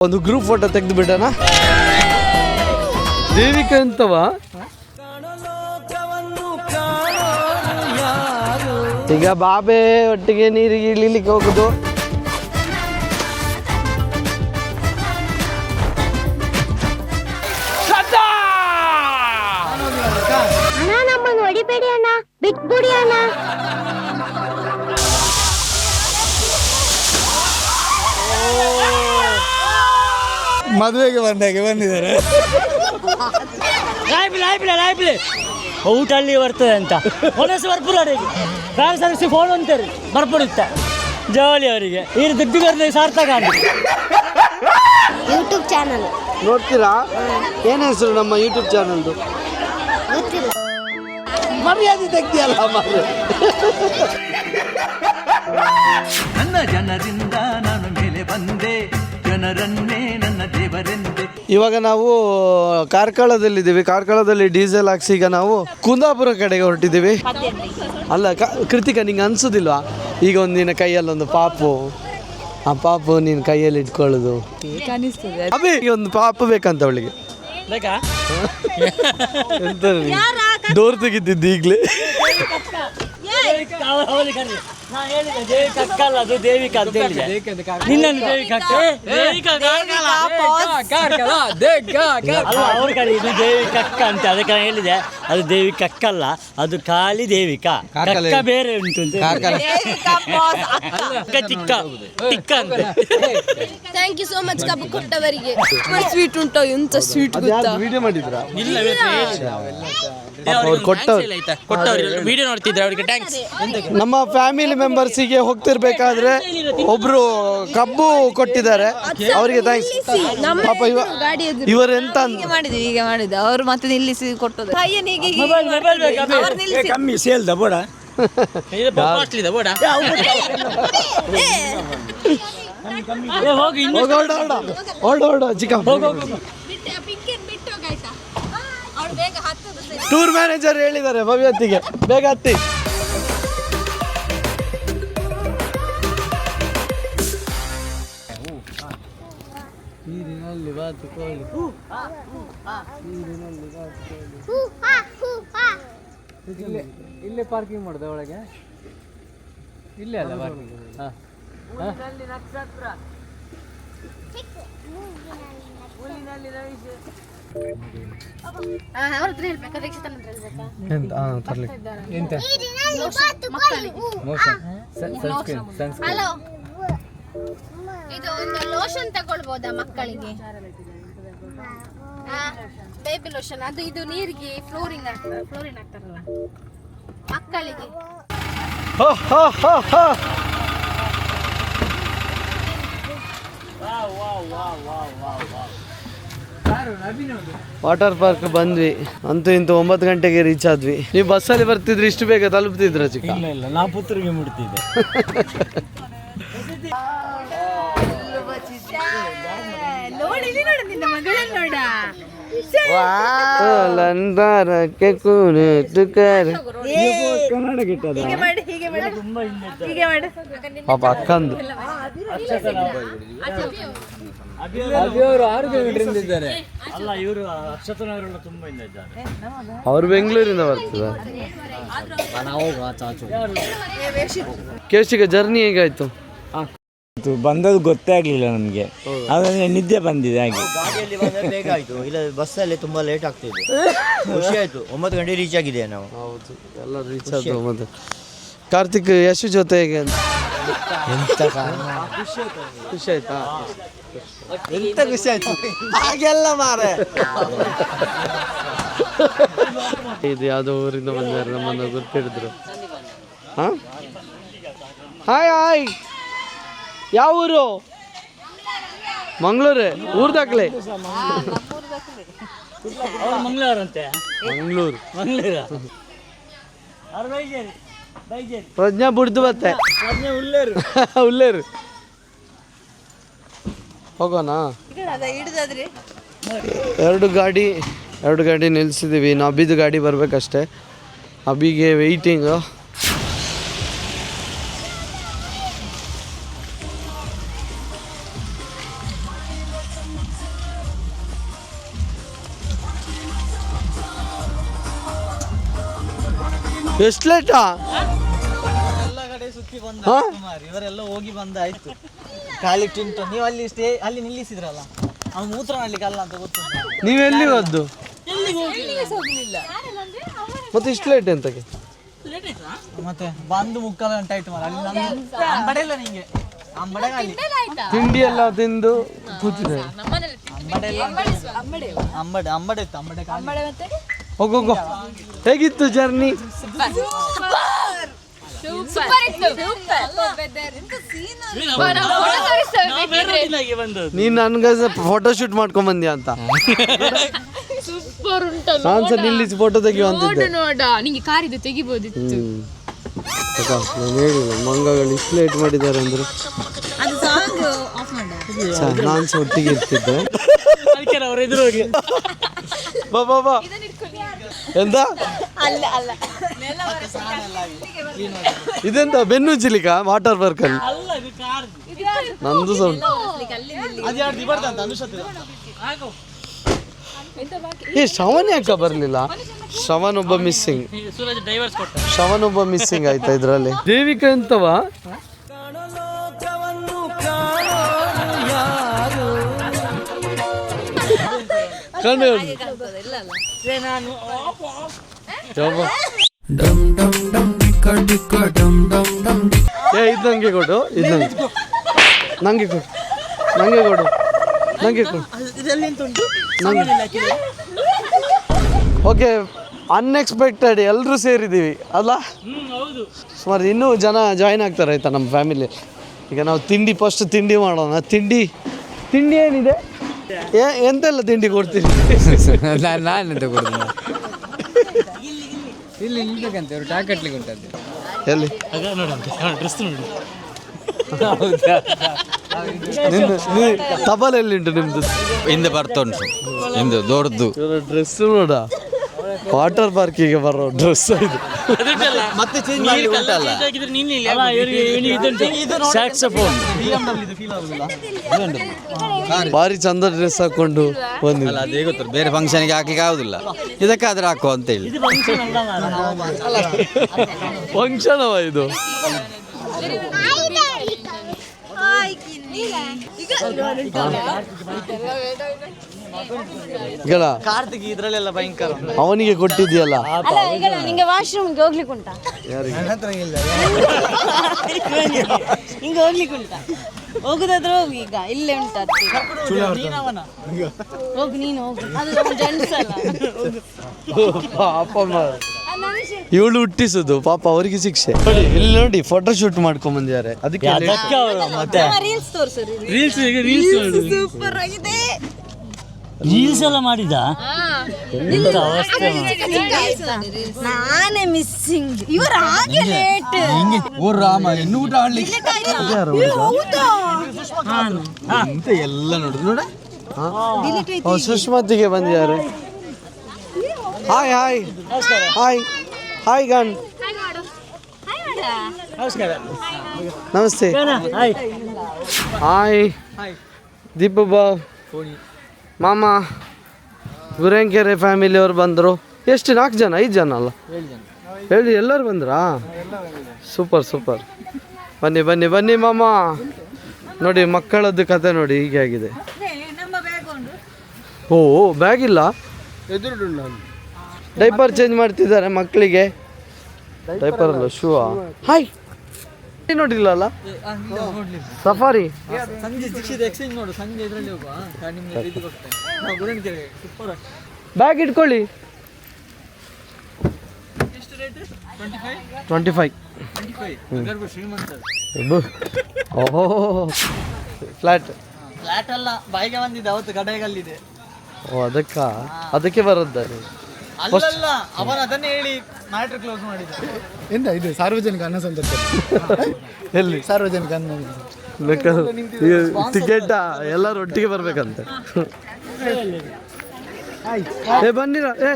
ಒಂದು group photo ತೆಗೆದು ಬಿಡೋಣ. ದೇವಿಕಾ ಅಂತವ ಈಗ ಬಾಬೆ ಒಟ್ಟಿಗೆ ನೀರಿಗೆ ಇಳಿಲಿಕ್ಕೆ ಹೋಗುದು. ಹೊಡಿಬೇಡಿ ಅಣ್ಣ, ಬಿಟ್ಬಿಡಿ ಅಣ್ಣ. ಮದುವೆಗೆ ಬಂದಿದ್ದಾರೆ. ಊಟ ಅಲ್ಲಿ ಬರ್ತದೆ ಅಂತ ಒನಸು ಬರ್ಪುರ ಸರ್ವಿಸ್ ಫೋನ್ ಅಂತಾರೆ ಬರ್ಪುಡುತ್ತೆ ಜೋಲಿ ಅವರಿಗೆ ಈ ದುಡ್ಡು ಕರೆದ ಸಾರ್ಥಕ ಅಂತ. ಯೂಟ್ಯೂಬ್ ಚಾನಲ್ ನೋಡ್ತೀರಾ? ಏನ್ ಹೆಸರು ನಮ್ಮ ಯೂಟ್ಯೂಬ್ ಚಾನಲ್ದು? ಗೊತ್ತಿಲ್ಲ. ಮರ್ಯಾದೆ ತೆಗ್ದಿಯಲ್ಲ ಮಾರ್ರೆ. ನನ್ನ ಜನರಿಂದ ನಾನು ಮೇಲೆ ಬಂದೆ, ಜನರನ್ನೇ ನನ್ನ ದೇವರೆಂದೆ. ಇವಾಗ ನಾವು ಕಾರ್ಕಳದಲ್ಲಿದ್ದೀವಿ. ಕಾರ್ಕಳದಲ್ಲಿ ಡೀಸೆಲ್ ಹಾಕ್ಸಿ ಈಗ ನಾವು ಕುಂದಾಪುರ ಕಡೆಗೆ ಹೊರಟಿದ್ದೀವಿ. ಅಲ್ಲ ಕೃತಿಕಾ, ನಿಂಗೆ ಅನ್ಸೋದಿಲ್ವಾ ಈಗ ಒಂದಿನ ಕೈಯಲ್ಲೊಂದು ಪಾಪು, ಆ ಪಾಪು ನೀನು ಕೈಯಲ್ಲಿ ಇಟ್ಕೊಳ್ಳೋದು ಅಭಿ, ಒಂದು ಪಾಪು ಬೇಕಂತ ಅವಳಿಗೆ. ಎಂತ ಡೋರ್ ತೆಗಿತಿದ್ದು ಈಗಲೇ. ಅದು ದೇವಿಕಾ ಅಂತ ಹೇಳಿದೆ. ನಿನ್ನನ್ನು ದೇವಿಕಾ ಅವ್ರ ಕಡೆ ಇದು ದೇವಿಕಕ್ಕ ಅಂತ ಅದಕ್ಕೆ ನಾನು ಹೇಳಿದೆ. ಅದು ದೇವಿಕಕ್ಕಲ್ಲ, ಅದು ಖಾಲಿ ದೇವಿಕಾ. ಕಕ್ಕ ಬೇರೆ ಉಂಟು ಟಿಕ್ಕ ಟಿಕ್ಕ ಅಂತ. ಥ್ಯಾಂಕ್ ಯು ಸೋ ಮಚ್ ಕಬ್ಬು ಕೊಟ್ಟವರಿಗೆ. ಸ್ವೀಟ್ ಉಂಟು, ಎಂತ ಸ್ವೀಟ್ ಗೊತ್ತಾ? ವಿಡಿಯೋ ಮಾಡಿದ್ರಾ? ಇಲ್ಲ ವಿಡಿಯೋ ನೋಡ್ತಿದ್ರೆ ಅವರಿಗೆ ಥ್ಯಾಂಕ್ಸ್. ನಮ್ಮ ಫ್ಯಾಮಿಲಿ ಮೆಂಬರ್ಸಿಗೆ ಹೋಗ್ತಿರ್ಬೇಕಾದ್ರೆ ಒಬ್ರು ಕಬ್ಬು ಕೊಟ್ಟಿದ್ದಾರೆ, ಅವರಿಗೆ ಥ್ಯಾಂಕ್ಸ್. ಪಾಪ ಇವರು ಎಂತ ಮಾಡಿದ್ವಿ, ಈಗ ಮಾಡಿದ್ವಿ ಅವರು ಮತ್ತೆ ನಿಲ್ಲಿಸಿ ಕೊಟ್ಟದ್ದು. ಕಮ್ಮಿ ಸೇಲ್ದ ಬೋಡ ಬೋಡ ಹೋಗಿ ಚಿಕ್ಕ ಟೂರ್ ಮ್ಯಾನೇಜರ್ ಹೇಳಿದ್ದಾರೆ ಭವ್ಯತ್ತಿಗೆ ಬೇಗ ಹತ್ತಿ. ನೀರಿನಲ್ಲಿ ಬಾತುಕೋಳಿ, ಇಲ್ಲೇ ಪಾರ್ಕಿಂಗ್ ಮಾಡೋದ ಒಳಗೆ? ಇಲ್ಲೇ ಅಲ್ಲ ಪಾರ್ಕಿಂಗ್. ನಕ್ಷತ್ರ ಇದು ಒಂದು ಲೋಷನ್ ತಗೊಳ್ಬೋದಾ ಮಕ್ಕಳಿಗೆ? Baby lotion. ಅದು ಇದು ನೀರಿಗೆ ಫ್ಲೋರಿನ್ ಆಗ್ತಾರಲ್ಲ ಮಕ್ಕಳಿಗೆ. ವಾಟರ್ ಪಾರ್ಕ್ ಬಂದ್ವಿ. ಅಂತೂ ಇಂತೂ 9 ಗಂಟೆಗೆ ರೀಚ್ ಆದ್ವಿ. ನೀವು ಬಸ್ಸಲ್ಲಿ ಬರ್ತಿದ್ರಿ, ಇಷ್ಟು ಬೇಗ ತಲುಪ್ತಿದ್ರ ಚಿಕ್ಕ? ಇಲ್ಲ ನಾ ಪುತ್ತೂರಿಗೆ ಮುಟ್ತಿದ್ದೆ. ಪಾಪ ಅಕ್ಕಂದು ಅಲ್ಲ, ಇವರು ಅಕ್ಷತನವರೆಲ್ಲ ತುಂಬಾ ಇದ್ದಾರೆ. ಅವ್ರು ಬೆಂಗಳೂರಿಂದ ಬರ್ತದ. ಕೇಶಿಗ ಜರ್ನಿ ಹೇಗಾಯ್ತು? ಬಂದದ್ದು ಗೊತ್ತೇ ಆಗ್ಲಿಲ್ಲ ನಮಗೆ, ಆದ್ರೆ ನಿದ್ದೆ ಬಂದಿದೆ ಹಾಗೆ. ಗಾಡಿಯಲ್ಲಿ ಬಂದರೆ ಬೇಗ ಆಯಿತು, ಇಲ್ಲ ಬಸ್ಸಲ್ಲಿ ತುಂಬ ಲೇಟ್ ಆಗ್ತಿದೆ. ಖುಷಿ ಆಯಿತು, 9 ಗಂಟೆ ರೀಚ್ ಆಗಿದೆ ನಾವು. ಹೌದು, ಎಲ್ಲ ರೀಚ್ ಆಯ್ತು. ಮತ್ತೆ ಕಾರ್ತಿಕ್ ಯಶು ಜೊತೆ ಹೇಗೆ ಅಂತ ಎಂತ ಖುಷಿ ಆಯ್ತಾ? ಎಂತ ಖುಷಿ ಆಯಿತು ಹಾಗೆಲ್ಲ ಮಾರೆ. ಇದು ಯಾವುದೋ ಊರಿಂದ ಬಂದಾರೆ, ನಮ್ಮನ್ನು ಗೊತ್ತಿಡಿದ್ರು. ಹಾಂ ಹಾಯ್ ಹಾಯ್, ಯಾವ ಊರು? ಮಂಗಳೂರು. ಊರು ದಾಖಲೆ ಮಂಗಳೂರಂತೆ. ಮಂಗಳೂರು ಬೈಜೇರಿ ಪ್ರಜ್ಞಾ ಬಿಡ್ದು ಬತ್ತೆ ಉಳ್ಳೇರು. ಹೋಗೋಣ? ಎರಡು ಗಾಡಿ ನಿಲ್ಲಿಸಿದ್ದೀವಿ. ಇನ್ನು ಅಭಿದು ಗಾಡಿ ಬರಬೇಕಷ್ಟೆ. ಅಭಿಗೆ ವೆಯ್ಟಿಂಗು. ಎಷ್ಟು ಲೇಟಾ? ಎಲ್ಲ ಕಡೆ ಸುತ್ತಿ ಬಂದ ಕುಮಾರ್, ಇವರೆಲ್ಲ ಹೋಗಿ ಬಂದಾಯ್ತು. ಖಾಲಿ ಟಿಂಟು ನೀವು ಅಲ್ಲಿ ನಿಲ್ಲಿಸಿದ್ರಲ್ಲ, ಅವ್ನು ಮೂತ್ರ ಮಾಡ್ಲಿಕ್ಕೆ ಅಲ್ಲ ಅಂತ ಗೊತ್ತು. ನೀವೆಲ್ಲಿ ಹೋದ್ದು? ಮತ್ತೆ ಇಷ್ಟು ಲೇಟ್ ಎಂತಕ್ಕೆ? ಮತ್ತೆ ಬಂದು ಮುಕ್ಕಾಲು ಗಂಟೆ ಆಯ್ತು ಮಾರ. ಅಲ್ಲಿ ನಮ್ಗೆ ಅಂಬಡೆ ಇಲ್ಲ, ನಿಂಗೆ ಅಂಬಡೆ ಅಲ್ಲಿ ತಿಂಡಿ ಎಲ್ಲ ತಿಂದು ಕೂತಿದೆ. ಅಂಬಡೆ ಇತ್ತು, ಅಂಬಡೆ ಹೋಗೋಗೋ. ಹೇಗಿತ್ತು ಜರ್ನಿ? ನೀನ್ ನನ್ಗೆ ಫೋಟೋ ಶೂಟ್ ಮಾಡ್ಕೊಂಡ್ ಬಂದ್ಯಾ ಅಂತ ಸೂಪರ್ ಉಂಟಲ್ಲ, ನಾನ್ ಸಹ ನಿಲ್ಲಿಸಿ ಫೋಟೋ ತೆಗಿಯುವ ಅಂತಿದ್ದೆ. ನೋಡ ನಿಂಗೆ ಕಾರಿದ್ದು ತೆಗಿಬೋದಿತ್ತು. ನಾನು ಹೇಳಿಲ್ಲ ಮಂಗಗಳು ಇಷ್ಟು ಲೇಟ್ ಮಾಡಿದ್ದಾರೆ ಅಂದ್ರೆ. ನಾನು ಸಹ ಒಟ್ಟಿಗೆ ಇರ್ತಿದ್ದೆ. ಬಾ ಬಾ ಬಾ. ಎಂತ ಇದೆಂತ ಬೆನ್ನು ಚಿಲಿಕ ವಾಟರ್ ಪಾರ್ಕ್ ಅಲ್ಲಿ? ನಂದು ಸಹ ಶ್ರವಣ್ ಯಾಕ ಬರ್ಲಿಲ್ಲ? ಶ್ರವಣ್ ಒಬ್ಬ ಮಿಸ್ಸಿಂಗ್. ಶ್ರವಣ್ ಒಬ್ಬ ಮಿಸ್ಸಿಂಗ್ ಆಯ್ತಾ ಇದ್ರಲ್ಲಿ. ದೇವಿಕಾ ಎಂತವಾ? ಕಂಡು ಇದು ನಂಗೆ ಕೊಡು, ಇದು ನಂಗೆ ಕೊಡು, ನಂಗೆ ಕೊಡು, ನಂಗೆ ಕೊಡು. ಓಕೆ, ಅನ್ಎಕ್ಸ್ಪೆಕ್ಟೆಡ್ ಎಲ್ಲರೂ ಸೇರಿದ್ದೀವಿ ಅಲ್ಲ? ಸುಮಾರು ಇನ್ನೂ ಜನ ಜಾಯ್ನ್ ಆಗ್ತಾರೆ ಆಯ್ತಾ ನಮ್ಮ ಫ್ಯಾಮಿಲಿ. ಈಗ ನಾವು ಫಸ್ಟ್ ತಿಂಡಿ ಮಾಡೋಣ. ತಿಂಡಿ ಏನಿದೆ? ಎಂತೆಲ್ಲ ತಿಂಡಿ ಕೊಡ್ತೀರಿ? ನಾನೆಂತ ಕೊಡ್ತೀನಿ ಇಲ್ಲಿ ನಿಲ್ಬೇಕಂತೆ, ಅವರು ಟಾಕ್ ಕಟ್ಲಿಕ್ಕೆ ಉಂಟಂತೆ. ಎಲ್ಲಿ ತಬಲ್ ಎಲ್ಲಿ ಉಂಟು ನಿಮ್ದು? ಹಿಂದೆ ಬರ್ತಾ ಉಂಟು, ಹಿಂದೆ ದೊಡ್ಡದು ಡ್ರೆಸ್ ನೋಡ, ವಾಟರ್ ಪಾರ್ಕಿಗೆ ಬರೋ ಡ್ರೆಸ್ ಇದು. ಮತ್ತೆ ಚೇಂಜ್ ಮಾಡಿ ಉಂಟಲ್ಲ. ಭಾರಿ ಚಂದ ಡ್ರೆಸ್ ಹಾಕೊಂಡು ಬಂದಿಲ್ಲ. ಅದೇ ಗೊತ್ತು, ಬೇರೆ ಫಂಕ್ಷನ್ಗೆ ಹಾಕ್ಲಿಕ್ಕೆ ಆಗುದಿಲ್ಲ, ಇದಕ್ಕಾದ್ರೆ ಹಾಕೋ ಅಂತ ಹೇಳಿ. ಫಂಕ್ಷನ್ ಅವ ಇದು. ಕಾರ್ತಿಕ್ ಇದ್ರಲ್ಲೆಲ್ಲ ಭಯಂಕರ. ಅವನಿಗೆ ಕೊಟ್ಟಿದ್ಯಲ್ಲ. ನಿಂಗೆ ವಾಶ್ರೂಮ್ಗೆ ಹೋಗ್ಲಿಕ್ಕೆ ಉಂಟಾ? ಹಿಂಗೆ ಹೋಗ್ಲಿಕ್ಕೆ ಉಂಟಾ? ಹೋಗುದಾದ್ರೆ ಹೋಗು, ಈಗ ಇಲ್ಲೇ ಉಂಟು. ಹೋಗು, ನೀನು ಹೋಗು. ಅದು ಜೆಂಟ್ಸ್ ಅಲ್ಲ. ಪಾಪ ಇವಳು ಹುಟ್ಟಿಸುದು ಪಾಪ, ಅವರಿಗೆ ಶಿಕ್ಷೆ. ನೋಡಿ ಇಲ್ಲಿ ನೋಡಿ, ಫೋಟೋ ಶೂಟ್ ಮಾಡ್ಕೊಂಡ್ ಬಂದಿದ್ದಾರೆ. ಅದಕ್ಕೆ ರೀಲ್ಸ್ ತೋರ್ಸು. ಸೂಪರ್ ಆಗಿದೆ. ರೀಲ್ಸ್ ಎಲ್ಲ ಮಾಡಿದ ನಾನೇ ಮಿಸ್ಸಿಂಗ್. ಇವರು ಹಾಗೆ ಲೇಟ್. ಓ ರಾಮ, ಇನ್ನೂ ಊಟ ಆಡ್ಲಿಕ್ಕೆ ಎಲ್ಲ ನೋಡುದು ನೋಡ. ಸುಷ್ಮತಿಗೆ ಬಂದಿದ್ದಾರೆ. ಹಾಯ್ ಹಾಯ್ ಹಾಯ್ ಹಾಯ್ ಗಣ್. ನಮಸ್ತೆ. ಹಾಯ್ ದೀಪು ಬಾವ್, ಮಾಮ, ಗುರೇಂಕೆರೆ ಫ್ಯಾಮಿಲಿ ಅವ್ರು ಬಂದರು. ಎಷ್ಟು? 4 ಜನ 5 ಜನ ಅಲ್ಲ, 7 ಎಲ್ಲರೂ ಬಂದ್ರಾ? Super super. ಬನ್ನಿ ಬನ್ನಿ ಬನ್ನಿ ಮಾಮ. ನೋಡಿ ಮಕ್ಕಳದ್ದು ಕತೆ ನೋಡಿ ಹೀಗೆ ಆಗಿದೆ. ಓ ಬ್ಯಾಗ್ ಇಲ್ಲ, ಡೈಪರ್ ಚೇಂಜ್ ಮಾಡ್ತಿದ್ದಾರೆ ಮಕ್ಕಳಿಗೆ. ಡೈಪರ್ ಅಲ್ಲ, ಶೂ. ಹಾಯ್ ನೋಡಿಲ್ಲ ಅಲ್ಲ ಸಫಾರಿ. ಸಂಜೆ ಶಿಕ್ಷಿತ ಎಕ್ಸ್ಚೇಂಜ್ ನೋಡು, ಸಂಜೆ ಇದರಲ್ಲಿ ಹೋಗುವ. ನಿಮ್ಗೆ ಇದು ಕೊಡ್ತೇನೆ ನಾವು ಗುರೇಂಕೆರೆ. ಸೂಪರ್. ಬ್ಯಾಗ್ ಇಟ್ಕೊಳ್ಳಿ. ಎಷ್ಟು ರೇಟ್? 25. ಶ್ರೀಮಂತ. ಓಹೋ, ಫ್ಲಾಟ್ ಅಲ್ಲ, ಬಾಯಿಗೆ ಬಂದಿದ್ದೆ ಅವತ್ತು ಗಡಗಲ್ಲಿದೆ. ಓ ಅದಕ್ಕೆ ಬರೋದಾರೆ. ಅಲ್ಲಲ್ಲ, ಅವನ ಅದನ್ನೇ ಹೇಳಿ ಮ್ಯಾಟ್ರ್ ಕ್ಲೋಸ್ ಮಾಡಿದ. ಎಂತ ಇದು ಸಾರ್ವಜನಿಕ ಅನ್ನ ಸಂತರ್ಪಣೆ? ಎಲ್ಲಿ ಸಾರ್ವಜನಿಕ ಅನ್ನ ಟಿಕೆಟ್ ಎಲ್ಲರೂ ಒಟ್ಟಿಗೆ ಬರ್ಬೇಕಂತೆ. ಏ ಬನ್ನಿರ, ಏ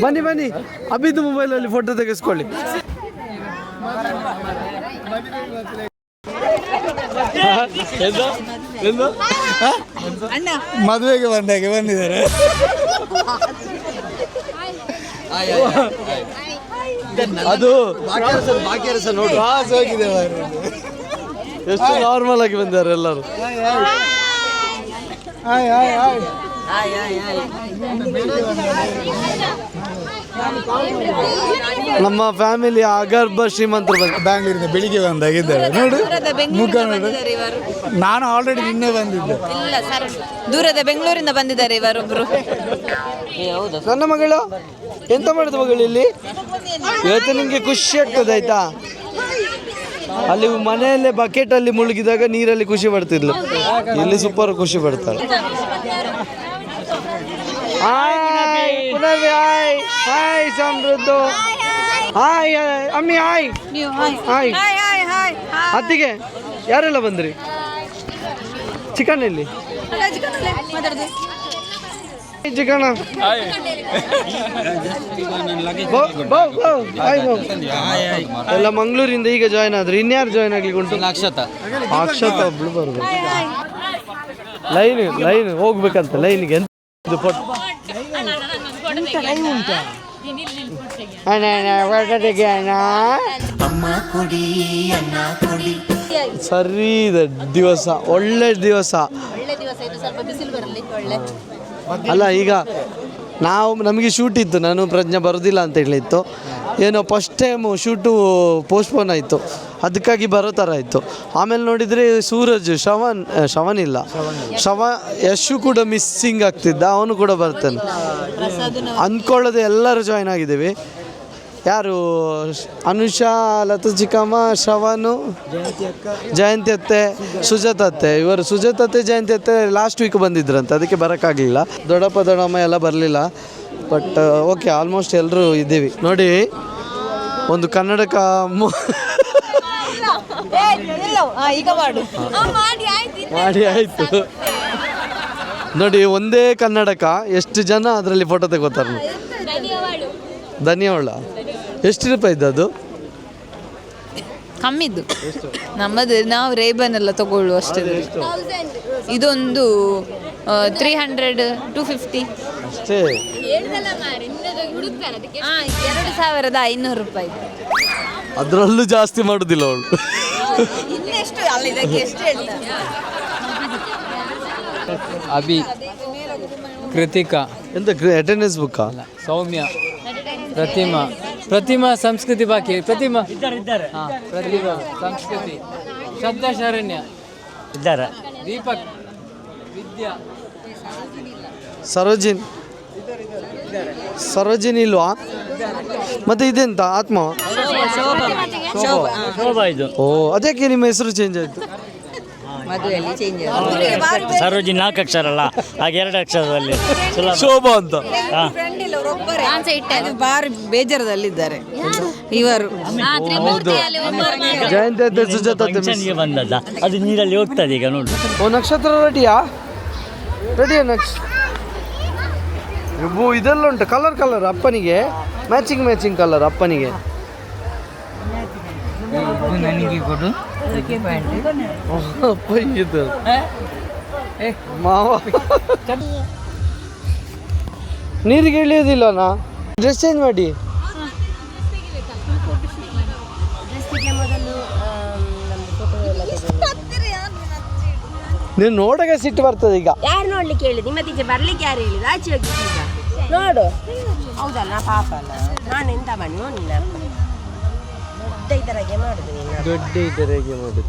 ಬನ್ನಿ ಬನ್ನಿ. ಅಭಿದು ಮೊಬೈಲಲ್ಲಿ ಫೋಟೋ ತೆಗೆಸ್ಕೊಳ್ಳಿ. ಮದುವೆಗೆ ಬಂದಾಗೆ ಬಂದಿದ್ದಾರೆ. ಅದು ಭಾಗ್ಯರಸ ನೋಡಿ ಹೋಗಿದೆ ಎಷ್ಟು ನಾರ್ಮಲ್ ಆಗಿ ಬಂದಾರೆ ಎಲ್ಲರೂ. ನಮ್ಮ ಫ್ಯಾಮಿಲಿ ಅಗರ್ಭ ಶ್ರೀಮಂತರು ಬಂದ ಬ್ಯಾಂಗ್ಳೂರಿಂದ ಬೆಳಿಗ್ಗೆ ಬಂದಾಗಿದ್ದಾರೆ ನೋಡು ಮುಖ ನೋಡು. ನಾನು ಆಲ್ರೆಡಿ ನಿನ್ನೆ ಬಂದಿದ್ದೆ. ಇಲ್ಲ ಸರ್, ದೂರದ ಬೆಂಗಳೂರಿಂದ ಬಂದಿದ್ದಾರೆ ಇವರೊಬ್ರು. ನನ್ನ ಮಗಳು ಎಂತ ಮಾಡಿದ ಮಗಳು ಇಲ್ಲಿ ಇವತ್ತು ನಿಮಗೆ ಖುಷಿ ಆಗ್ತದೆ ಆಯ್ತಾ. ಅಲ್ಲಿ ಮನೆಯಲ್ಲೇ ಬಕೆಟ್ ಅಲ್ಲಿ ಮುಳುಗಿದಾಗ ನೀರಲ್ಲಿ ಖುಷಿ ಪಡ್ತಿದ್ಲು, ಇಲ್ಲಿ ಸೂಪರ್ ಖುಷಿ ಪಡ್ತಾಳೆ. ಹಾಯ್ ಸಮೃದ್ಧು, ಹಾಯ್ ಅಮ್ಮಿ, ಹಾಯ್ ಹಾಯ್. ಅತ್ತಿಗೆ ಯಾರೆಲ್ಲ ಬಂದ್ರಿ? ಚಿಕನ್ ಇಲ್ಲಿ ಚಿಕನ್ ಎಲ್ಲ ಮಂಗಳೂರಿಂದ ಈಗ ಜಾಯ್ನ್ ಆದ್ರು. ಇನ್ಯಾರು ಜಾಯ್ನ್ ಆಗ್ಲಿಕ್ಕೆ ಉಂಟು? ಅಕ್ಷತ ಒಬ್ಳು ಬರ್ಬೇಕು. ಲೈನ್ ಹೋಗ್ಬೇಕಂತ ಲೈನ್ಗೆ. ಎಂತ ಸರಿ ದಿವಸ, ಒಳ್ಳೆ ದಿವಸ ಅಲ್ಲ. ಈಗ ನಮಗೆ ಶೂಟ್ ಇತ್ತು, ನಾನು ಪ್ರಜ್ಞೆ ಬರೋದಿಲ್ಲ ಅಂತ ಹೇಳಿತ್ತು. ಏನೋ ಫಸ್ಟ್ ಟೈಮು ಶೂಟು ಪೋಸ್ಟ್ಪೋನ್ ಆಯಿತು, ಅದಕ್ಕಾಗಿ ಬರೋ ಥರ ಆಯಿತು. ಆಮೇಲೆ ನೋಡಿದರೆ ಸೂರಜ್, ಶವನ್ ಇಲ್ಲ, ಯಶು ಕೂಡ ಮಿಸ್ಸಿಂಗ್ ಆಗ್ತಿದ್ದ, ಅವನು ಕೂಡ ಬರ್ತಾನೆ ಅಂದ್ಕೊಳ್ಳೋದು. ಎಲ್ಲರೂ ಜಾಯ್ನ್ ಆಗಿದ್ದೀವಿ. ಯಾರು? ಅನುಷಾ, ಲತಾ ಚಿಕ್ಕಮ್ಮ, ಶ್ರವಣು, ಜಯಂತಿ ಅತ್ತೆ, ಸುಜಾತ ಅತ್ತೆ. ಇವರು ಸುಜಾತ ಅತ್ತೆ, ಜಯಂತಿ ಅತ್ತೆ ಲಾಸ್ಟ್ ವೀಕ್ ಬಂದಿದ್ರಂತೆ, ಅದಕ್ಕೆ ಬರೋಕ್ಕಾಗಲಿಲ್ಲ. ದೊಡ್ಡಪ್ಪ ದೊಡ್ಡಮ್ಮ ಎಲ್ಲ ಬರಲಿಲ್ಲ. ಬಟ್ ಓಕೆ, ಆಲ್ಮೋಸ್ಟ್ ಎಲ್ಲರೂ ಇದ್ದೀವಿ. ನೋಡಿ, ಒಂದು ಕನ್ನಡಕ ಮಾಡಿ ಆಯಿತು. ನೋಡಿ, ಒಂದೇ ಕನ್ನಡಕ ಎಷ್ಟು ಜನ ಅದರಲ್ಲಿ ಫೋಟೋ ತೆಗೋತಾರೆ. ಧನ್ಯವಾದ. ಎಷ್ಟು ರೂಪಾಯಿ ಇದ್ದು ಅದು? ಕಮ್ಮಿದ್ದು ನಮ್ಮದು, ನಾವು ರೇಬನ್ ಎಲ್ಲ ತಗೊಳ್ಳುವ ಅಷ್ಟೇ. ಇದೊಂದು 300, 250 ಅಷ್ಟೇ. 2500 ರೂಪಾಯಿ. ಅದರಲ್ಲೂ ಜಾಸ್ತಿ ಮಾಡೋದಿಲ್ಲ ಅವಳು. ಇನ್ನೆಷ್ಟು ಅಲ್ಲ, ಇದಕ್ಕೆ ಎಷ್ಟು ಹೇಳ್ತಾರೆ? ಅಭಿ, ಕೃತಿಕಾ, ಎಂತ ಅಟೆಂಡೆನ್ಸ್ ಬುಕ್ಕಾ? ಸೌಮ್ಯ, ಪ್ರತಿಮಾ ಸಂಸ್ಕೃತಿ ಬಾಕಿ. ಪ್ರತಿಮಾ ಇದ್ದಾರೆ ಪ್ರತಿಮಾ ಸಂಸ್ಕೃತಿ, ಶ್ರದ್ಧಾ, ಶರಣ್ಯ ಇದ್ದಾರೆ. ದೀಪಕ್, ವಿದ್ಯಾ, ಸರೋಜಿನಿ ಇಲ್ವಾ? ಮತ್ತೆ ಇದೆಂತ ಆತ್ಮ? ಶೋಭಾ ಇದು. ಓ, ಅದಕ್ಕೆ ನಿಮ್ಮ ಹೆಸರು ಚೇಂಜ್ ಆಯಿತು? ಸರೋಜಿನಿ 4 ಅಕ್ಷರ ಅಲ್ಲ, ಹಾಗೆ 2 ಅಕ್ಷರದಲ್ಲಿ ಶೋಭಾ ಅಂತ. ಬಾರಿ ಬೇಜಾರದಲ್ಲಿದ್ದಾರೆ ಇವರು. ಜಯಂತಿ ಅತ್ತೆ, ಸುಜಾತ ಅತ್ತೆ ಫಂಕ್ಷನ್ಗೆ ಬಂದದ್ದ, ಅದು ನೀರಲ್ಲಿ ಹೋಗ್ತದೆ ಈಗ ನೋಡಿ. ಓ, ನಕ್ಷತ್ರ ರೆಡಿಯಾ? ಇದೆಲ್ಲ ಉಂಟು. ಕಲರ್ ಅಪ್ಪನಿಗೆ ಮ್ಯಾಚಿಂಗ್ ಕಲರ್ ಅಪ್ಪನಿಗೆ. ನನಗೆ ಕೊಡು. ಅಪ್ಪ ಇದು ಮಾವ ನೀರಿಗೆ ಇಳಿಯೋದಿಲ್ಲನಾ? ಡ್ರೆಸ್ ಚೇಂಜ್ ಮಾಡಿ. ನೀನು ನೋಡಗ ಸಿಟ್ಟು ಬರ್ತದೆ ಈಗ. ಯಾರು ನೋಡ್ಲಿಕ್ಕೆ ಹೇಳಿದ್? ನಿಮ್ಮ ಟೀಚರ್ ಬರ್ಲಿಕ್ಕೆ ಯಾರು ಹೇಳಿದ್? ಆಚೆ ಹೋಗಿ ನೋಡು. ಹೌದಲ್ಲ, ಪಾಪ ಅಲ್ಲ. ನಾನು ಎಂತ ಮಾಡಿ ನಿನ್ನ ದೊಡ್ಡ ಇದರಾಗೆ ಮಾಡುದು.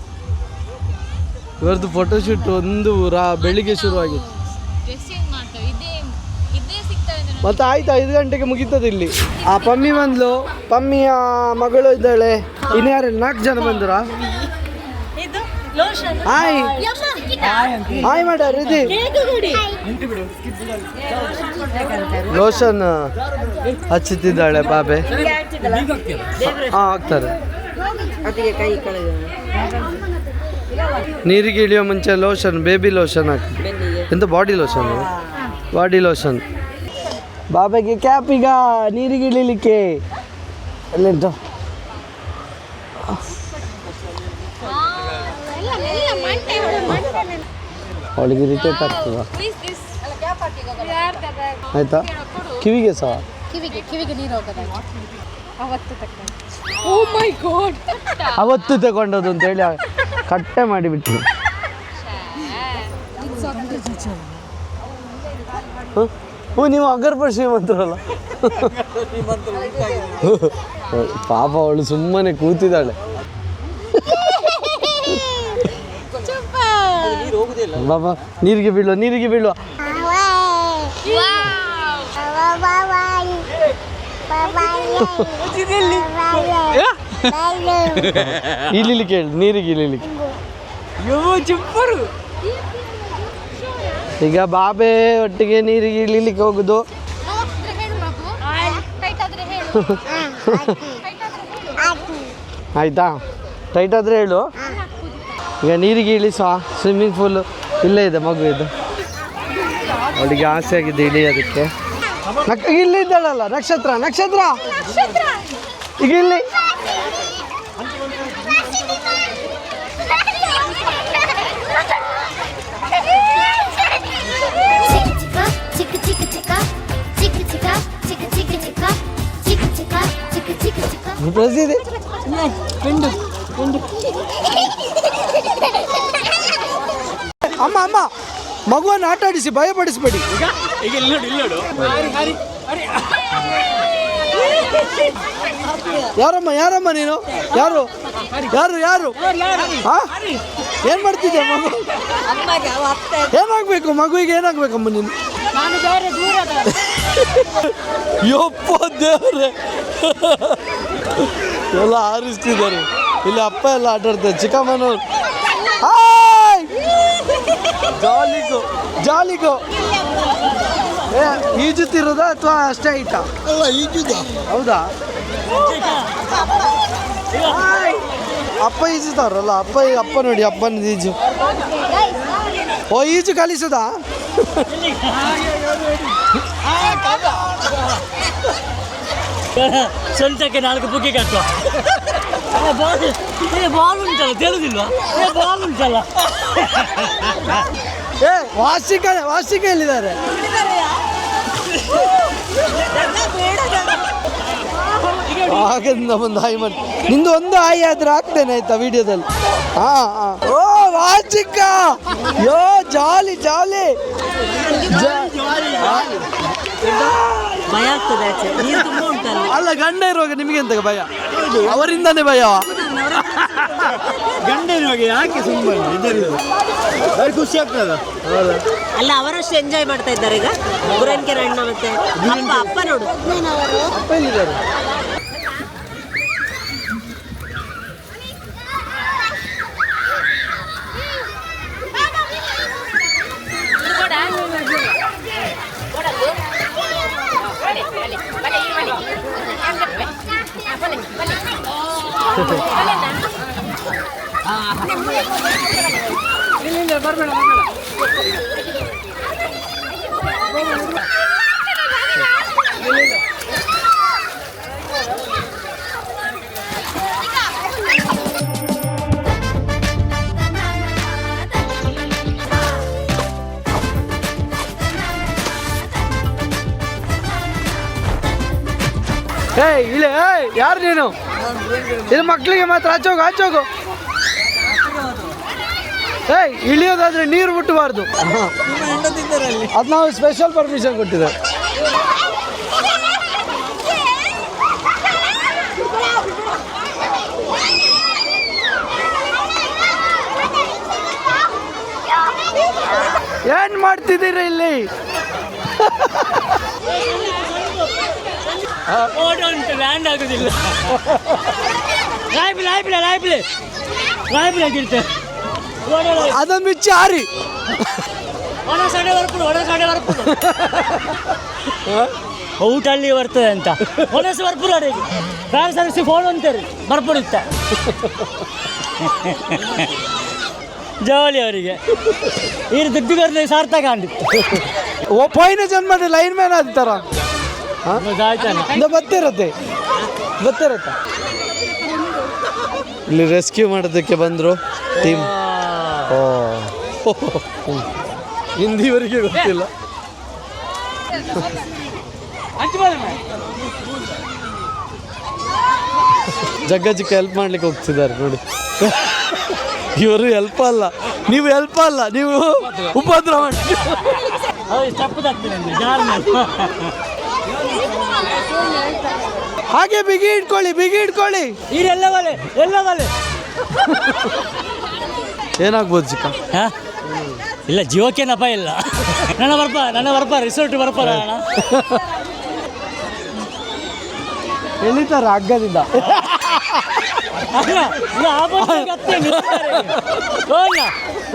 ಇವರದ್ದು ಫೋಟೋಶೂಟ್ ಒಂದು ಬೆಳಿಗ್ಗೆ ಶುರು ಆಗಿತ್ತು. ಮತ್ತೆ ಆಯ್ತು, 5 ಗಂಟೆಗೆ ಮುಗೀತದೆ ಇಲ್ಲಿ. ಆ ಪಮ್ಮಿ ಬಂದ್ಲು, ಪಮ್ಮಿಯ ಮಗಳು ಇದ್ದಾಳೆ. ಇನ್ಯಾರು 4 ಜನ ಬಂದ್ರ? ಹಾಯ್ ಮಾಡ್ಯಾರ. ಲೋಷನ್ ಹಚ್ಚುತ್ತಿದ್ದಾಳೆ ಬಾಬೆ. ಹಾಕ್ತಾರೆ. ನೀರಿಗೆ ಇಳಿಯೋ ಮುಂಚೆ ಲೋಷನ್, ಬೇಬಿ ಲೋಷನ್ ಹಾಕ್ತಾರೆ. ಎಂತ ಬಾಡಿ ಲೋಷನ್. ಬಾಬೆಗೆ ಕ್ಯಾಪ್ ಈಗ ನೀರಿಗೆ ಇಳಿಲಿಕ್ಕೆ. ಎಲ್ಲೆಂತ ಅವಳಿಗೆ ರಿಟೇಟ್ ಆಗ್ತದ? ಆಯ್ತಾ? ಕಿವಿಗೆ ಸಹ ಕಿವಿಗೆ ನೀರು ಹೋಗೋದಲ್ಲ ಅವತ್ತು ತಕ್ಕ ಓ ಮೈ ಗಾಡ್ ಅವತ್ತು ತಗೊಂಡದ್ದು ಅಂತೇಳಿ ಕಟ್ಟೆ ಮಾಡಿಬಿಟ್ರು. ಹ್ಞೂ ನೀವು ಅಗರ್ಭ ಶ್ರೀಮಂತರಲ್ಲ. ಪಾಪ ಅವಳು ಸುಮ್ಮನೆ ಕೂತಿದ್ದಾಳೆ. ಬಾಬಾ ನೀರಿಗೆ ಬೀಳುವ ಇಲ್ಲಿಲಿ ಕೇಳಿ ನೀರಿಗೆ ಇಲ್ಲಿಲಿಕ್ಕೆ. ಈಗ ಬಾಬೆ ಒಟ್ಟಿಗೆ ನೀರಿಗೆ ಇಳಿಲಿಕ್ಕೆ ಹೋಗುದು. ಆಯ್ತಾ, ಟೈಟ್ ಆದ್ರೆ ಹೇಳು. ಈಗ ನೀರಿಗೆ ಇಳಿಸುವ. ಸ್ವಿಮ್ಮಿಂಗ್ ಪೂಲ್ ಇಲ್ಲೇ ಇದೆ ಮಗು ಇದು. ಅವಳಿಗೆ ಆಸೆ ಆಗಿದೆ ಇಳಿಯೋದಕ್ಕೆ. ಇಲ್ಲಿ ಇದ್ದಾಳಲ್ಲ ನಕ್ಷತ್ರ ಈಗ ಇಲ್ಲಿ ಪ್ರಸಿದ್ಧಿ. ಅಮ್ಮ ಮಗುವನ್ನು ಆಟ ಆಡಿಸಿ ಭಯಪಡಿಸಬೇಡಿ. ಯಾರಮ್ಮ ನೀನು? ಯಾರು ಏನ್ ಮಾಡ್ತಿದ್ದೆ ಮಗು? ಏನಾಗ್ಬೇಕು ಮಗುವಿಗೆ? ಏನಾಗ್ಬೇಕಮ್ಮ ನೀನು? ಯಪ್ಪ ದೇವ್ರೆ, ಎಲ್ಲ ಹಾರಿಸ್ತಿದ್ದಾರೆ ಇಲ್ಲಿ. ಅಪ್ಪ ಎಲ್ಲ ಆಟ ಆಡ್ತಾರೆ. ಚಿಕ್ಕಮ್ಮನವ್ರು ಜಾಲಿಗೋ ಈಜುತ್ತಿರೋದಾ ಅಥವಾ ಅಷ್ಟೇ ಐತಾ? ಹೌದಾ? ಅಪ್ಪ ಈಜುತ್ತಾರಲ್ಲ. ಅಪ್ಪ ನೋಡಿ, ಅಪ್ಪನ ಈಜು. ಓ ಈಜು ಕಲಿಸೋದಾ? ಸ್ವಂತಕ್ಕೆ 4 ಬುಕ್ಕೆ ಕಟ್ಟುವ. ಬಾಲ್ ಉಂಟಲ್ಲ, ತಿಳಿದಿಲ್ವಾ? ಬಾಲ್ ಉಂಟಲ್ಲ. ವಾಸಿಕ ಎಲ್ಲಿದ್ದಾರೆ? ಹಾಗಂದ ಒಂದು ಹಾಯಿ ಮಾಡಿ. ನಿಂದು ಒಂದು ಹಾಯಿ ಆದ್ರೆ ಹಾಕ್ತೇನೆ ಆಯ್ತಾ ವಿಡಿಯೋದಲ್ಲಿ. ಓ ವಾಚಿಕ, ಯೋ ಜಾಲಿ ಭಯ ಆಗ್ತದೆ. ನೀರು ತುಂಬ ಉಂಟಲ್ಲ. ಅಲ್ಲ, ಗಂಡ ಇರುವಾಗ ನಿಮಗೆ ಎಂತ ಭಯ? ಅವರಿಂದಾನೇ ಭಯ. ಗಂಡ ಇರುವಾಗ ಯಾಕೆ ಸುಮ್ಮನೆ ಖುಷಿ ಆಗ್ತದ. ಅಲ್ಲ, ಅವರಷ್ಟು ಎಂಜಾಯ್ ಮಾಡ್ತಾ ಇದ್ದಾರೆ ಈಗ. ಗುರನ್ಕೆರೆ ಅಣ್ಣ ಮತ್ತೆ ಅಪ್ಪ ನೋಡು. ಅಪ್ಪ ಎಲ್ಲಿದ್ದಾರೆ? ಯಾರು ನೀನು? ಇದು ಮಕ್ಕಳಿಗೆ ಮಾತ್ರ. ಆಚೋಗು. ಇಳಿಯೋದಾದ್ರೆ ನೀರು ಮುಟ್ಟಬಾರ್ದು. ಅದು ನಾವು ಸ್ಪೆಷಲ್ ಪರ್ಮಿಷನ್ ಕೊಟ್ಟಿದ್ದೇವೆ. ಏನ್ ಮಾಡ್ತಿದ್ದೀರಾ ಇಲ್ಲಿ? ಲ್ಯಾಂಡ್ ಆಗುದಿಲ್ಲ. ಅದನ್ನು ಬಿಚ್ಚಿ ಹಾರಿ. ಔಟಲ್ಲಿ ಬರ್ತದೆ ಅಂತ ಒಣಸು ಬರ್ಪುರ ಅಡಿಗೆ ಫ್ಯಾನ್ ಸರ್ವಿಸ್ ಫೋನ್ ಅಂತಾರೆ ಬರ್ಪುಡಿತ್ತ. ಜೋಲಿ ಅವರಿಗೆ ಈ ದುಡ್ಡು ಕರೆದ ಸಾರ್ಥಕ ಅಂದಿತ್ತು. ಪೋಯಿನ ಜನ್ಮದ ಲೈನ್ ಮ್ಯಾನ್ ಆಗ್ತಾರ. ಗೊತ್ತಿರತ್ತೆ. ಇಲ್ಲಿ ರೆಸ್ಕ್ಯೂ ಮಾಡೋದಕ್ಕೆ ಬಂದರು ಟೀಮ್. ಹಿಂದಿವರಿಗೆ ಗೊತ್ತಿಲ್ಲ. ಜಗ್ಗಜ್ಜಿಕ್ಕ ಹೆಲ್ಪ್ ಮಾಡ್ಲಿಕ್ಕೆ ಹೋಗ್ತಿದ್ದಾರೆ ನೋಡಿ. ಇವರು ಹೆಲ್ಪ್ ಅಲ್ಲ, ನೀವು ಹೆಲ್ಪ್ ಅಲ್ಲ, ನೀವು ಉಪದ್ರ ಮಾಡಿ. ಹಾಗೆ ಬಿಗಿ ಇಟ್ಕೊಳ್ಳಿ, ಬಿಗಿ ಇಟ್ಕೊಳ್ಳಿ. ಎಲ್ಲ ಬಲೆ ಏನಾಗ್ಬೋದು ಚಿಕ್ಕ? ಇಲ್ಲ ಜೀವಕ್ಕೇನಪ್ಪ ಇಲ್ಲ. ನನ್ನ ಬರ್ಪ ರಿಸೋರ್ಟ್ ಬರ್ಪಾರ ಎಳಿತಾರ ಹಗ್ಗದಿಂದ.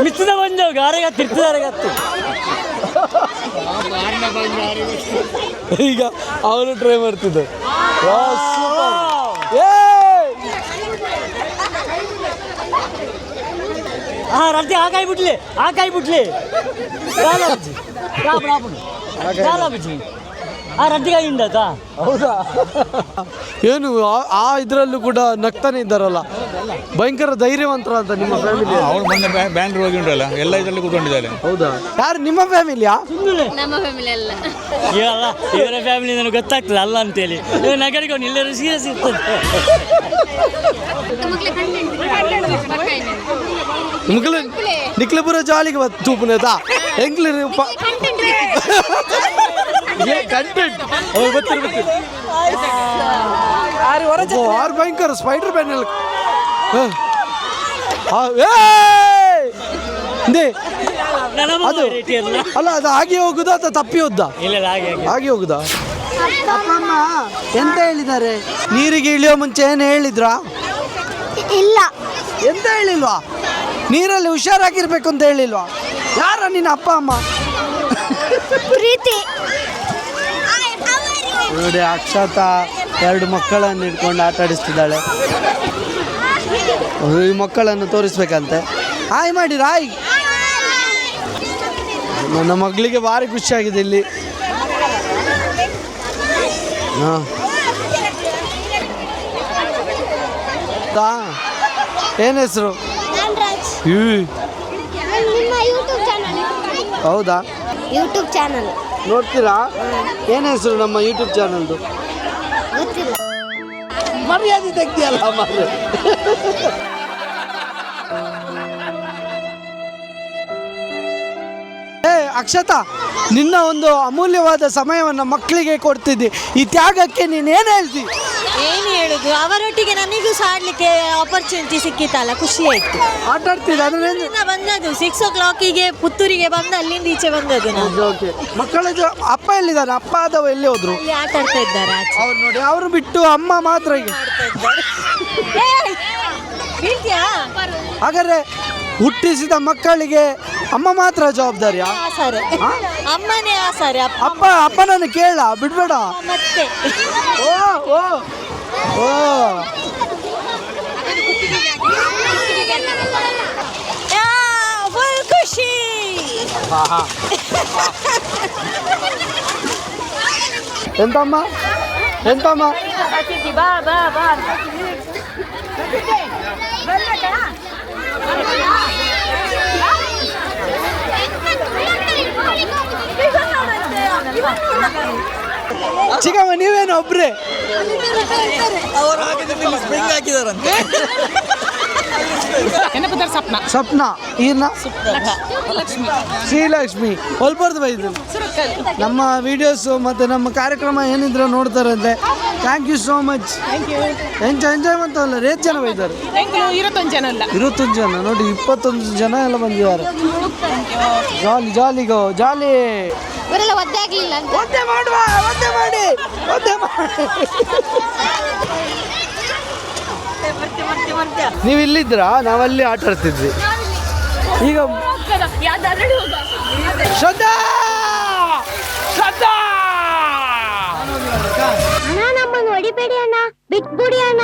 ಮಿತ್ತದ ಬಂದು ಗಾರೆಗ ತಿರ್ತಿದ್ದಾರೆ. ಈಗ ಅವನು ಟ್ರೈ ಮಾಡ್ತಿದ್ದ. ರದ್ದಿ ಹಾಕಾಯ್ಬಿಟ್ಲಿ ಆ ರದ್ದಿಗಾಯಿಂದ ಹೌದಾ? ಏನು ಆ ಇದರಲ್ಲೂ ಕೂಡ ನಗ್ತಾನೆ ಇದ್ದಾರಲ್ಲ, ಭಯಂಕರ ಧೈರ್ಯವಂತರ ಅಂತ ನಿಮ್ಮ ಫ್ಯಾಮಿಲಿ. ಅವ್ರು ಮೊನ್ನೆ ಬ್ಯಾಂಗ್ಳೂರ್ ಹೋಗಿ ಉಂಟಲ್ಲ, ಎಲ್ಲ ಇದರಲ್ಲಿ ಕೂತ್ಕೊಂಡಿದ್ದಾರೆ. ಹೌದಾ? ಯಾರು ನಿಮ್ಮ ಫ್ಯಾಮಿಲಿಯಾ? ನಮ್ಮ ಫ್ಯಾಮಿಲಿ ಅಲ್ಲ. ಇವಲ್ಲ ಇವರ ಫ್ಯಾಮಿಲಿ ನನಗೆ ಗೊತ್ತಾಗ್ತದೆ ಅಲ್ಲ ಅಂತೇಳಿ. ಇವಾಗ ನಗರಿಗೆ ಎಲ್ಲರೂ ಸೀರಿಯಸ್ ಇರ್ತದೆ. ನಿಕ್ಲೆ ಪೂರ ಜಾಲಿಗೆ ತೂಪುನೇತಾ ಹೆಂಗ್ಲಿ ಕಂಟೆಂಟ್ ಆರು ಭಯಂಕರ ಸ್ಪೈಡರ್ ಮ್ಯಾನ್ ಎಲ್ಲ. ಅದು ಅಲ್ಲ, ಅದು ಹಾಗೆ ಹೋಗುದಾ ಅಥವಾ ತಪ್ಪಿ ಹೋದ? ಹಾಗೆ ಹೋಗುದಾ? ಅಮ್ಮ ಎಂತ ಹೇಳಿದ್ದಾರೆ? ನೀರಿಗೆ ಇಳಿಯೋ ಮುಂಚೆ ಏನು ಹೇಳಿದ್ರಾ? ಇಲ್ಲ. ಎಂತ ಹೇಳಿಲ್ವಾ? ನೀರಲ್ಲಿ ಹುಷಾರಾಗಿರ್ಬೇಕು ಅಂತ ಹೇಳಿಲ್ವಾ? ಯಾರ ನಿನ್ನ ಅಪ್ಪ ಅಮ್ಮ? ಪ್ರೀತಿ. ನೋಡಿ, ಅಕ್ಷತಾ 2 ಮಕ್ಕಳನ್ನು ಇಟ್ಕೊಂಡು ಆಟ ಆಡಿಸ್ತಿದ್ದಾಳೆ. ಈ ಮಕ್ಕಳನ್ನು ತೋರಿಸ್ಬೇಕಂತೆ. ಹಾಯ್ ಮಾಡಿ ರಾಯ್. ನನ್ನ ಮಗಳಿಗೆ ಭಾರಿ ಖುಷಿಯಾಗಿದೆ ಇಲ್ಲಿ. ಹಾಂ, ಏನು ಹೆಸರು? ಹೌದಾ? ಯೂಟ್ಯೂಬ್ ಚಾನಲ್ ನೋಡ್ತೀರಾ? ಏನು ಹೆಸರು ನಮ್ಮ ಯೂಟ್ಯೂಬ್ ಚಾನಲ್ದು? ಮರ್ಯಾದೆ ತೆಗ್ದಿಯಲ್ಲ ಮಾರ್ರೆ. ಅಕ್ಷತಾ, ನಿನ್ನ ಒಂದು ಅಮೂಲ್ಯವಾದ ಸಮಯವನ್ನು ಮಕ್ಕಳಿಗೆ ಕೊಡ್ತಿದ್ದಿ. ಈ ತ್ಯಾಗಕ್ಕೆ ನೀನೇನು ಹೇಳ್ತಿ? ಏನು ಹೇಳುದು, ಅವರೊಟ್ಟಿಗೆ ನನಗೂ ಸಹ ಆಡ್ಲಿಕ್ಕೆ ಆಪರ್ಚುನಿಟಿ ಸಿಕ್ಕಿತ್ತಲ್ಲ, ಖುಷಿ ಆಯ್ತು. ಆಟ ಆಡ್ತಿದ್ದೆ ಅದರಿಂದ ಬಂದದ್ದು 6 o'clock ಬುತ್ತೂರಿಗೆ ಬಂದು ಅಲ್ಲಿಂದ ಈಚೆ ಬಂದದ್ದು ನಾನು. ಮಕ್ಕಳ ಅಪ್ಪ ಎಲ್ಲಿದ್ದಾರೆ? ಅಪ್ಪ ಆದವ ಎಲ್ಲಿ ಹೋದ್ರು? ಅಲ್ಲಿ ಆಟ ಆಡ್ತಾ ಇದ್ದಾರೆ ಆಚೆ. ಅವ್ರು ನೋಡಿ, ಅವರು ಬಿಟ್ಟು ಅಮ್ಮ ಮಾತ್ರ ಈಗ. ಹಾಗಾದ್ರೆ ಹುಟ್ಟಿಸಿದ ಮಕ್ಕಳಿಗೆ ಅಮ್ಮ ಮಾತ್ರ ಜವಾಬ್ದಾರಿಯಾ? ಆಸಾರೆ ಅಮ್ಮನೇ ಆಸಾರೆ. ಅಪ್ಪನನ್ನು ಕೇಳ ಬಿಡ್ಬೇಡ ಮತ್ತೆ. ಓ ಓ ಓ ಫುಲ್ ಖುಷಿ. ಎಂತಮ್ಮ ಎಂತಮ್ಮ? ಬಾ ಬಾ ಬಾ. ಚಿಕ್ಕಮ್ಮ ನೀವೇನು ಒಬ್ರೆ? ಸ್ವಪ್ನ ಈರ್ನ ಶ್ರೀಲಕ್ಷ್ಮಿ ಹೊಲ್ಬಾರ್ದು ಬೈದು ನಮ್ಮ ವಿಡಿಯೋಸು ಮತ್ತು ನಮ್ಮ ಕಾರ್ಯಕ್ರಮ ಏನಿದ್ರೆ ನೋಡ್ತಾರಂತೆ. Thank you so much. Enjoy ಮಾಡ್ತಾವಲ್ಲ. ರೇಟ್ ಜನ ಬೈತಾರೆ? 21 ಜನ ನೋಡಿ, 21 ಜನ ಎಲ್ಲ ಬಂದಿದ್ದಾರೆ. ಜಾಲಿ ಜಾಲಿಗೋ ಜಾಲಿ. ಇವರೆಲ್ಲ ಒದ್ದೆ ಆಗ್ಲಿಲ್ಲ. ಒದ್ದೆ ಮಾಡುವ, ಒದ್ದೆ ಮಾಡಿ, ಒದ್ದೆ ಮಾಡಿ. ನೀವು ಇಲ್ಲಿದ್ರಾ? ನಾವಲ್ಲಿ ಆಟ ಆಡ್ತಿದ್ವಿ. ಈಗ ಶ್ರದ್ಧಾ ಶ್ರದ್ಧಾ ಅಣ್ಣ, ನಮ್ಮನ್ನು ಹೊಡಿಬೇಡಿ ಅಣ್ಣ, ಬಿಟ್ಬಿಡಿ ಅಣ್ಣ.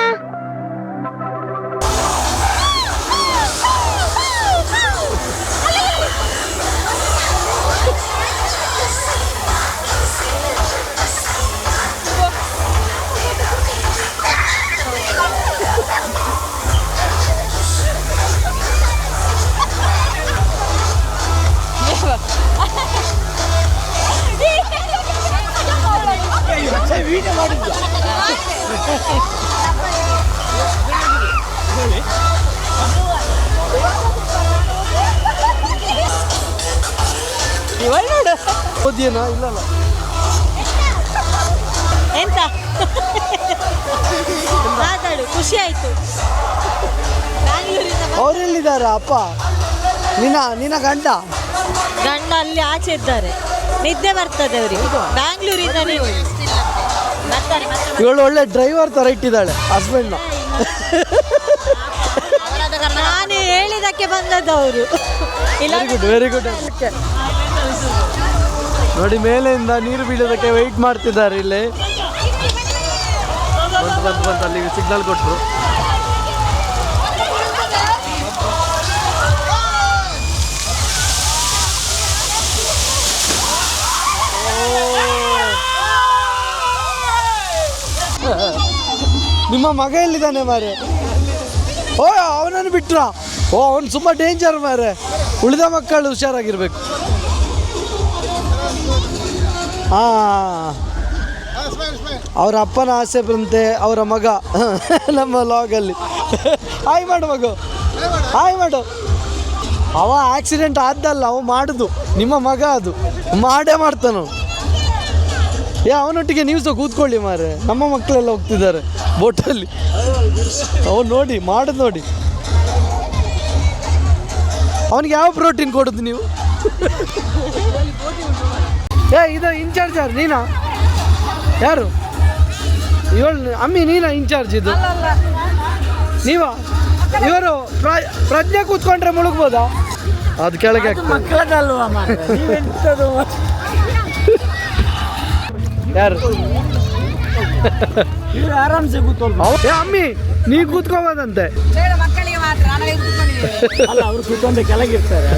ಓದಿಯೇನಾ ಇಲ್ಲಲ್ಲ ಎಂತ ಮಾತಾಡು, ಖುಷಿ ಆಯ್ತು. ಬ್ಯಾಂಗ್ಳೂರಿಂದ ಅವರೆಲ್ಲಿದ್ದಾರ ಅಪ್ಪ? ನಿನ್ನ ಗಂಡ ಗಂಡ ಅಲ್ಲಿ ಆಚೆ ಇದ್ದಾರೆ, ನಿದ್ದೆ ಬರ್ತದೆ ಅವರಿಗೆ. ಬ್ಯಾಂಗ್ಳೂರಿಂದ ನೀವು ಬರ್ತಾರೆ. ಇವಳು ಒಳ್ಳೆ ಡ್ರೈವರ್ ಥರ ಇಟ್ಟಿದ್ದಾಳೆ ಹಸ್ಬೆಂಡ್ನ. ನಾನು ಹೇಳಿದಕ್ಕೆ ಬಂದದ್ದು ಅವರು. Very good. ನೋಡಿ ಮೇಲೆಯಿಂದ ನೀರು ಬೀಳೋದಕ್ಕೆ ವೆಯ್ಟ್ ಮಾಡ್ತಿದ್ದಾರೆ ಇಲ್ಲಿ. ಬಂತು ಅಲ್ಲಿಗೆ ಸಿಗ್ನಲ್ ಕೊಟ್ಟರು. ನಿಮ್ಮ ಮಗ ಎಲ್ಲಿದ್ದಾನೆ ಮಾರೆ? ಓ ಅವನನ್ನು ಬಿಟ್ರ? ಓ ಅವನು ತುಂಬ ಡೇಂಜರ್ ಮಾರೆ. ಉಳಿದ ಮಕ್ಕಳು ಹುಷಾರಾಗಿರ್ಬೇಕು. ಹಾಂ, ಅವರ ಅಪ್ಪನ ಆಸೆ ಬಂತೆ ಅವರ ಮಗ ನಮ್ಮ ಲಾಗಲ್ಲಿ. ಹಾಯ್ ಮಾಡು ಮಗು, ಹಾಯ್ ಮಾಡು. ಅವ ಆಕ್ಸಿಡೆಂಟ್ ಆದ್ದಲ್ಲ, ಅವ ಮಾಡುದು ನಿಮ್ಮ ಮಗ, ಅದು ಮಾಡೇ ಮಾಡ್ತಾನು. ಅವನೊಟ್ಟಿಗೆ ನೀವು ಸಹ ಕೂತ್ಕೊಳ್ಳಿ ಮಾರೆ. ನಮ್ಮ ಮಕ್ಕಳೆಲ್ಲ ಹೋಗ್ತಿದ್ದಾರೆ ಬೋಟಲ್ಲಿ. ಅವನು ನೋಡಿ ಮಾಡೋದು ನೋಡಿ. ಅವನಿಗೆ ಯಾವ ಪ್ರೋಟೀನ್ ಕೊಡೋದು ನೀವು? ಇದು ಇನ್ಚಾರ್ಜ್ ಯಾರು? ನೀನಾ? ಯಾರು ಇವಳು? ಅಮ್ಮಿ ನೀನಾ ಇನ್ಚಾರ್ಜ್? ಇದು ನೀವಾ? ಇವರು ಪ್ರಜ್ಞೆ ಕೂತ್ಕೊಂಡ್ರೆ ಮುಳುಗ್ಬೋದಾ? ಅದು ಕೆಳಗೆ ಯಾರು? ಆರಾಮ್ಸೆ ಕೂತ್ಕೊಂಡು ಅಮ್ಮಿ ನೀ ಕೂತ್ಕೋಬೋದಂತೆ. ಅವ್ರು ಕೂತ್ಕೊಂಡು ಕೆಳಗಿರ್ತಾರೆ.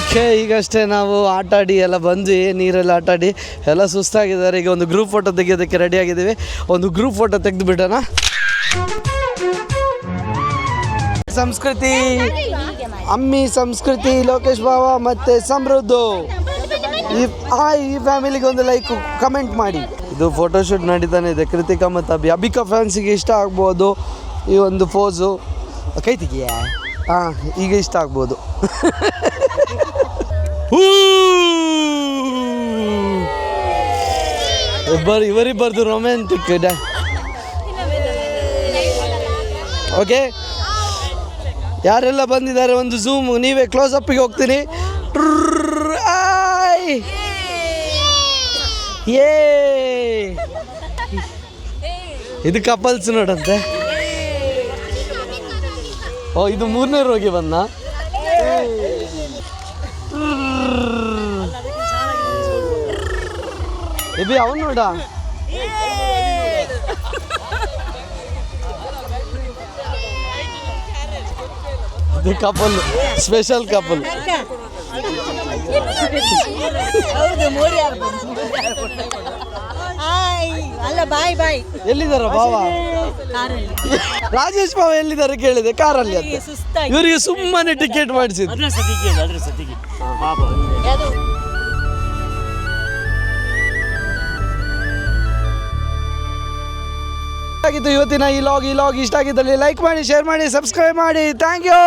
ಓಕೆ, ಈಗಷ್ಟೇ ನಾವು ಆಟಾಡಿ ಎಲ್ಲ ಬಂದ್ವಿ, ನೀರಲ್ಲಿ ಆಟಾಡಿ ಎಲ್ಲ ಸುಸ್ತಾಗಿದ್ದಾರೆ. ಈಗ ಒಂದು ಗ್ರೂಪ್ ಫೋಟೋ ತೆಗೆಯೋದಕ್ಕೆ ರೆಡಿ ಆಗಿದ್ದೀವಿ. ಒಂದು ಗ್ರೂಪ್ ಫೋಟೋ ತೆಗೆದು ಬಿಡೋಣ. ಸಂಸ್ಕೃತಿ, ಅಮ್ಮಿ, ಸಂಸ್ಕೃತಿ, ಲೋಕೇಶ್ ಬಾವ ಮತ್ತು ಸಮೃದ್ಧು, ಈ ಫ್ಯಾಮಿಲಿಗೆ ಒಂದು ಲೈಕ್ ಕಮೆಂಟ್ ಮಾಡಿ. ಇದು ಫೋಟೋಶೂಟ್ ನಡೀತಾನೆ ಇದೆ. ಕೃತಿಕಾ ಮತ್ತು ಅಬಿಕಾ ಫ್ಯಾನ್ಸಿಗೆ ಇಷ್ಟ ಆಗ್ಬೋದು ಈ ಒಂದು ಪೋಸು. ಕೈ ತೆಗಿಯ. ಹಾಂ, ಈಗ ಇಷ್ಟ ಆಗ್ಬೋದು. ಇವರಿಬ್ಬರದು ರೊಮ್ಯಾಂಟಿಕ್. ಓಕೆ, ಯಾರೆಲ್ಲ ಬಂದಿದ್ದಾರೆ ಒಂದು ಝೂಮ್, ನೀವೇ ಕ್ಲೋಸ್ ಅಪ್ಪಿಗೆ ಹೋಗ್ತೀನಿ. ಇದು ಕಪಲ್ಸ್ ನೋಡಂತೆ. ಓ, ಇದು 3ನೇ ರೋಗಿ ಬಂದ. ಇಬಿ ಅವನು ನೋಡ. ಇದು ಕಪಲ್, ಸ್ಪೆಷಲ್ ಕಪಲ್. ಅಲ್ಲ, ಬಾಯ್ ಬಾಯ್. ಎಲ್ಲಿದ್ದಾರ ಬಾವ? ರಾಜೇಶ್ ಬಾವ ಎಲ್ಲಿದ್ದಾರೆ ಕೇಳಿದೆ, ಕಾರಲ್ಲಿ ಅಂತ. ಇವರಿಗೆ ಸುಮ್ಮನೆ ಟಿಕೆಟ್ ಮಾಡಿಸಿದ್ದು. ಆಗಿತ್ತು ಇವತ್ತಿನ ಈ ಲಾಗ್ ಇಷ್ಟ ಆಗಿದ್ದಲ್ಲಿ ಲೈಕ್ ಮಾಡಿ, ಶೇರ್ ಮಾಡಿ, ಸಬ್ಸ್ಕ್ರೈಬ್ ಮಾಡಿ. Thank you.